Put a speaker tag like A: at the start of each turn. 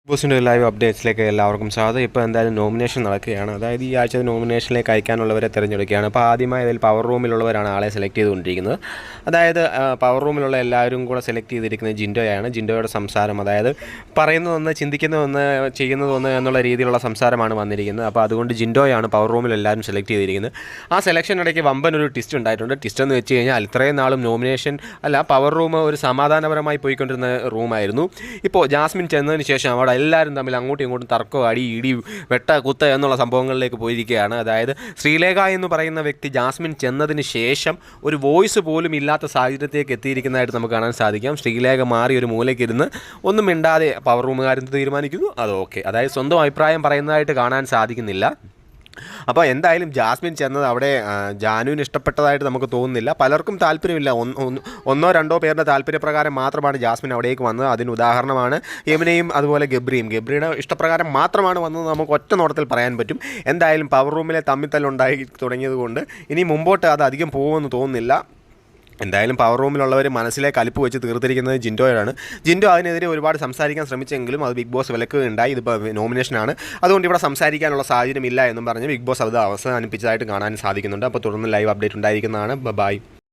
A: ബോസിൻ്റെ ലൈവ് അപ്ഡേറ്റ്സിലേക്ക് എല്ലാവർക്കും സ്വാഗതം. ഇപ്പോൾ എന്തായാലും നോമിനേഷൻ നടക്കുകയാണ്. അതായത് ഈ ആഴ്ച നോമിനേഷനിലേക്ക് അയക്കാനുള്ളവരെ തിരഞ്ഞെടുക്കുകയാണ്. അപ്പോൾ ആദ്യമായി അതിൽ പവർ റൂമിലുള്ളവരാണ് ആളെ സെലക്ട് ചെയ്തുകൊണ്ടിരിക്കുന്നത്. അതായത് പവർ റൂമിലുള്ള എല്ലാവരും കൂടെ സെലക്ട് ചെയ്തിരിക്കുന്നത് ജിൻഡോയാണ്. ജിൻഡോയുടെ സംസാരം, അതായത് പറയുന്നതൊന്ന്, ചിന്തിക്കുന്നതൊന്ന്, ചെയ്യുന്നതൊന്ന് എന്നുള്ള രീതിയിലുള്ള സംസാരമാണ് വന്നിരിക്കുന്നത്. അപ്പോൾ അതുകൊണ്ട് ജിൻഡോയാണ് പവർ റൂമിൽ എല്ലാവരും സെലക്ട് ചെയ്തിരിക്കുന്നത്. ആ സെലക്ഷനിടയ്ക്ക് വമ്പനൊരു ട്വിസ്റ്റ് ഉണ്ടായിട്ടുണ്ട്. ട്വിസ്റ്റ് എന്ന് വെച്ച് കഴിഞ്ഞാൽ ഇത്രയും നാളും നോമിനേഷൻ പവർ റൂം ഒരു സമാധാനപരമായി പോയിക്കൊണ്ടിരുന്ന റൂമായിരുന്നു. ഇപ്പോൾ ജാസ്മിൻ ചെന്നതിന് ശേഷം അവിടെ എല്ലാവരും തമ്മിൽ അങ്ങോട്ടും ഇങ്ങോട്ടും തർക്കം, അടി, ഇടി, വെട്ട, കുത്ത എന്നുള്ള സംഭവങ്ങളിലേക്ക് പോയിരിക്കുകയാണ്. അതായത് ശ്രീലേഖ എന്ന് പറയുന്ന വ്യക്തി ജാസ്മിൻ ചെന്നതിന് ശേഷം ഒരു വോയിസ് പോലും ഇല്ലാത്ത സാഹചര്യത്തിലേക്ക് എത്തിയിരിക്കുന്നതായിട്ട് നമുക്ക് കാണാൻ സാധിക്കാം. ശ്രീലേഖ മാറി ഒരു മൂലയ്ക്കിരുന്ന് ഒന്നും മിണ്ടാതെ പവർ റൂമുകാരെന്ത് തീരുമാനിക്കുന്നു അത് ഓക്കെ. അതായത് സ്വന്തം അഭിപ്രായം പറയുന്നതായിട്ട് കാണാൻ സാധിക്കുന്നില്ല. അപ്പോൾ എന്തായാലും ജാസ്മിൻ ചെന്നത് അവിടെ ജാനുവിന് ഇഷ്ടപ്പെട്ടതായിട്ട് നമുക്ക് തോന്നുന്നില്ല. പലർക്കും താല്പര്യമില്ല. ഒന്നോ രണ്ടോ പേരുടെ താല്പര്യപ്രകാരം മാത്രമാണ് ജാസ്മിൻ അവിടേക്ക് വന്നത്. അതിന് ഉദാഹരണമാണ് യമുനയും അതുപോലെ ഗബ്രിയുടെ ഇഷ്ടപ്രകാരം മാത്രമാണ് വന്നത് നമുക്ക് ഒറ്റ നോട്ടത്തിൽ പറയാൻ പറ്റും. എന്തായാലും പവർ റൂമിലെ തമ്മിത്തല്ലുണ്ടായി തുടങ്ങിയതുകൊണ്ട് ഇനി മുമ്പോട്ട് അത് അധികം പോകുമെന്ന് തോന്നുന്നില്ല. എന്തായാലും പവർ റൂമിലുള്ളവർ മനസ്സിലെ കലിപ്പ് വെച്ച് തീർത്തിരിക്കുന്നത് ജിൻഡോയാണ്. ജിൻഡോ അതിനെതിരെ ഒരുപാട് സംസാരിക്കാൻ ശ്രമിച്ചെങ്കിലും അത് ബിഗ് ബോസ് വിലക്കുകയുണ്ടായി. ഇതിപ്പോൾ നോമിനേഷനാണ്, അതുകൊണ്ട് ഇവിടെ സംസാരിക്കാനുള്ള സാഹചര്യമില്ല എന്നും പറഞ്ഞ് ബിഗ് ബോസ് അത് അവസാനിപ്പിച്ചതായിട്ട് കാണാൻ സാധിക്കുന്നുണ്ട്. അപ്പോൾ തുടർന്ന് ലൈവ് അപ്ഡേറ്റ് ഉണ്ടായിരിക്കുന്നതാണ്. ബൈ.